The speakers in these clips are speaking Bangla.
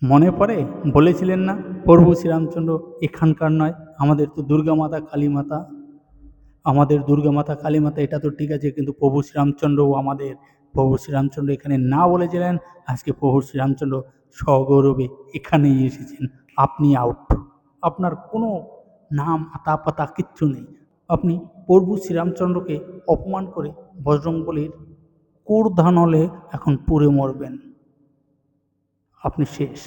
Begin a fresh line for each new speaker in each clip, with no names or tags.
মনে পড়ে বলেছিলেন না প্রভু শ্রীরামচন্দ্র এখানকার নয়, আমাদের তো দুর্গা মাতা কালী মাতা, আমাদের দুর্গা মাতা কালী মাতা, এটা তো ঠিক আছে, কিন্তু প্রভু শ্রীরামচন্দ্রও আমাদের। প্রভু শ্রীরামচন্দ্র এখানে না বলেছিলেন, আজকে প্রভু শ্রীরামচন্দ্র সগৌরবে এখানেই এসেছেন। আপনি আউট, আপনার কোনো নাম আতা পাতা কিচ্ছু নেই। আপনি প্রভু শ্রীরামচন্দ্রকে অপমান করে বজরংবলীর কোর্ধানলে এখন পুড়ে মরবেন, আপনি শেষ।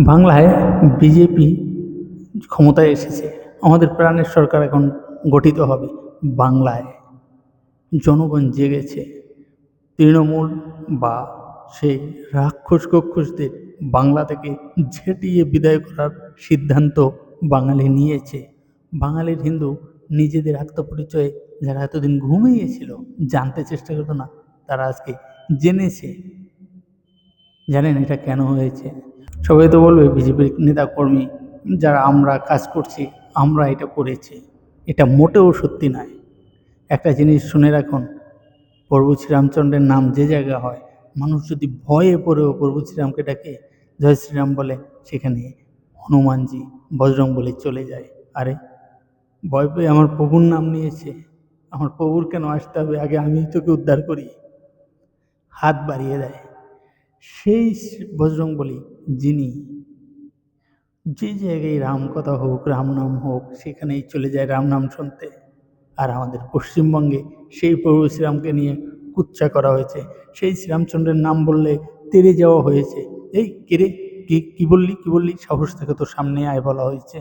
বাংলায় বিজেপি ক্ষমতায় এসেছে, আমাদের প্রাণের সরকার এখন গঠিত হবে। বাংলায় জনগণ জেগেছে, তৃণমূল বা সেই রাক্ষস কক্ষসদের বাংলা থেকে ঝেঁটিয়ে বিদায় করার সিদ্ধান্ত বাঙালি নিয়েছে। বাঙালির হিন্দু নিজেদের আত্মপরিচয়ে যারা এতদিন ঘুমিয়েছিল, জানতে চেষ্টা করতো না, তারা আজকে জেনেছে। জানেন এটা কেন হয়েছে? সবাই তো বলবে বিজেপির নেতাকর্মী যারা আমরা কাজ করছি, আমরা এটা করেছি। এটা মোটেও সত্যি নয়। একটা জিনিস শুনে রাখুন, প্রভু শ্রীরামচন্দ্রের নাম যে জায়গায় হয়, মানুষ যদি ভয়ে পড়েও প্রভু শ্রীরামকে ডাকে, জয় শ্রীরাম বলে, সেখানে হনুমানজি বজরংবলী চলে যায়। আরে ভয় পেয়ে আমার প্রভুর নাম নিয়েছে, আমার প্রভুর কেন আসতে হবে? আগে আমি তোকে উদ্ধার করি। হাত বাড়িয়ে দেয় সেই বজরংবলী, যিনি যে জায়গায় রাম কথা হোক, রাম নাম হোক, সেখানেই চলে যায় রাম নাম শুনতে। আর আমাদের পশ্চিমবঙ্গে সেই প্রভু শ্রীরামকে নিয়ে কুৎসা করা হয়েছে, সেই শ্রীরামচন্দ্রের নাম বললে তেড়ে যাওয়া হয়েছে। এই কিরে, কি বললি, কি বললি, সাহস থেকে তো সামনে আয় বলা হয়েছে।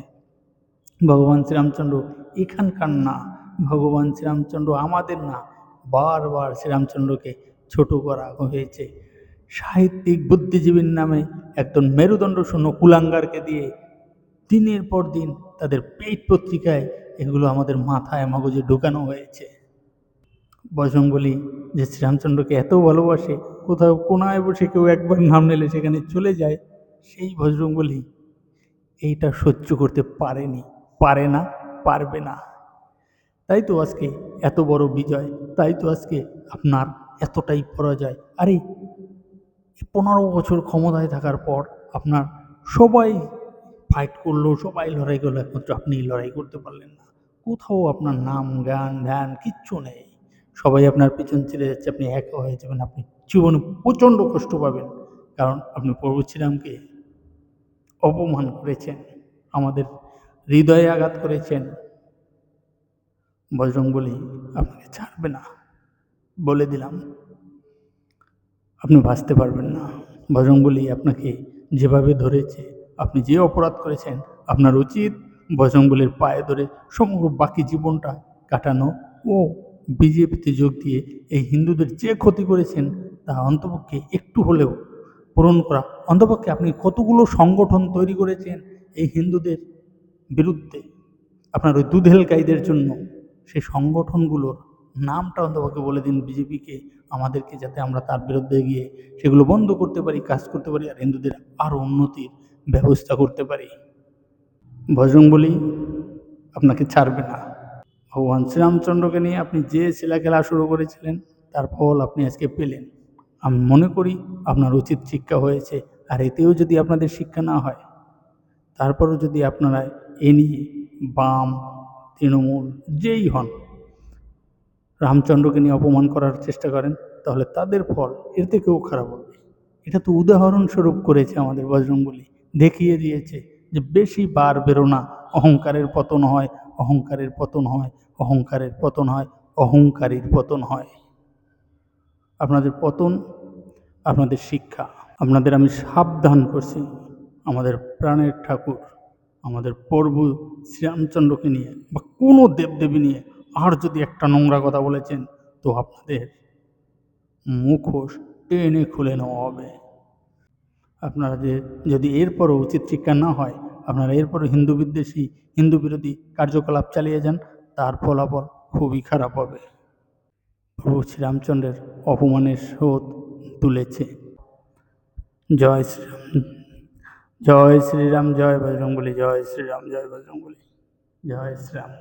ভগবান শ্রীরামচন্দ্র এখানকার না, ভগবান শ্রীরামচন্দ্র আমাদের না। বারবার শ্রীরামচন্দ্রকে ছোট করা হয়েছে। সাহিত্যিক বুদ্ধিজীবীর নামে একজন মেরুদণ্ড শূন্য কুলাঙ্গারকে দিয়ে দিনের পর দিন তাদের পেট পত্রিকায় এগুলো আমাদের মাথায় মগজে ঢুকানো হয়েছে। বজরংবলী যে শ্রীরামচন্দ্রকে এত ভালোবাসে, কোথাও কোনায় বসে কেউ একবার নাম নিলে সেখানে চলে যায়, সেই বজরংবলী এইটা সহ্য করতে পারেনি, পারে না, পারবে না। তাই তো আজকে এত বড় বিজয়, তাই তো আজকে আপনার এতটাই পরাজয়। আরে 15 বছর ক্ষমতায় থাকার পর আপনার সবাই ফাইট করলো, সবাই লড়াই করলো, একমাত্র আপনি লড়াই করতে পারলেন না। কোথাও আপনার নাম গান ধ্যান কিচ্ছু নেই, সবাই আপনার পিছন ছেড়ে যাচ্ছে, আপনি একা হয়ে যাবেন, আপনি জীবনে প্রচণ্ড কষ্ট পাবেন, কারণ আপনি প্রভু শ্রীরামকে অপমান করেছেন, আমাদের হৃদয়ে আঘাত করেছেন। বজরংবলী আপনাকে ছাড়বে না, বলে দিলাম, আপনি বাঁচতে পারবেন না। বজরংবলী আপনাকে যেভাবে ধরেছে, আপনি যে অপরাধ করেছেন, আপনার উচিত বজরংবলীর পায়ে ধরে সমগ্র বাকি জীবনটা কাটানো ও বিজেপিতে যোগ দিয়ে এই হিন্দুদের যে ক্ষতি করেছেন তা অন্তপক্ষে একটু হলেও পূরণ করা। অন্তপক্ষে আপনি কতগুলো সংগঠন তৈরি করেছেন এই হিন্দুদের বিরুদ্ধে, আপনার ওই দুধেল গাইদের জন্য, সেই সংগঠনগুলোর নামটা অন্তপক্ষে বলে দিন বিজেপিকে, আমাদেরকে, যাতে আমরা তার বিরুদ্ধে গিয়ে সেগুলো বন্ধ করতে পারি, কাজ করতে পারি, আর হিন্দুদের আরও উন্নতির ব্যবস্থা করতে পারি। বজরংবলী আপনাকে ছাড়বে না। ভগবান শ্রীরামচন্দ্রকে নিয়ে আপনি যে ছেলেখেলা শুরু করেছিলেন, তার ফল আপনি আজকে পেলেন। আমি মনে করি আপনার উচিত শিক্ষা হয়েছে। আর এতেও যদি আপনাদের শিক্ষা না হয়, তারপরও যদি আপনারা এ নিয়ে বাম, তৃণমূল যেই হন, রামচন্দ্রকে নিয়ে অপমান করার চেষ্টা করেন, তাহলে তাদের ফল এর থেকেও খারাপ হবে। এটা তো উদাহরণস্বরূপ করেছে আমাদের বজরংবলী, দেখিয়ে দিয়েছে যে বেশি বার বেরো না, অহংকারের পতন হয়, অহংকারের পতন হয়, অহংকারের পতন হয়, অহংকারীর পতন হয়। আপনাদের পতন, আপনাদের শিক্ষা। আপনাদের আমি সাবধান করছি, আমাদের প্রাণের ঠাকুর, আমাদের প্রভু শ্রীরামচন্দ্রকে নিয়ে বা কোনো দেবদেবী নিয়ে আর যদি একটা নোংরা কথা বলেছেন, তো আপনাদের মুখোশ টেনে খুলে নেওয়া হবে। আপনারা যদি এরপরও উচিত শিক্ষা না হয়, আপনারা এরপরও হিন্দু বিদ্বেষী, হিন্দু বিরোধী কার্যকলাপ চালিয়ে যান, তার ফলাফল খুবই খারাপ হবে। প্রভু শ্রীরামচন্দ্রের অপমানের শোধ তুলেছে। জয় শ্রীরাম, জয় শ্রীরাম, জয় বজরংবলী, জয় শ্রীরাম, জয় বজরংবলী, জয় শ্রীরাম।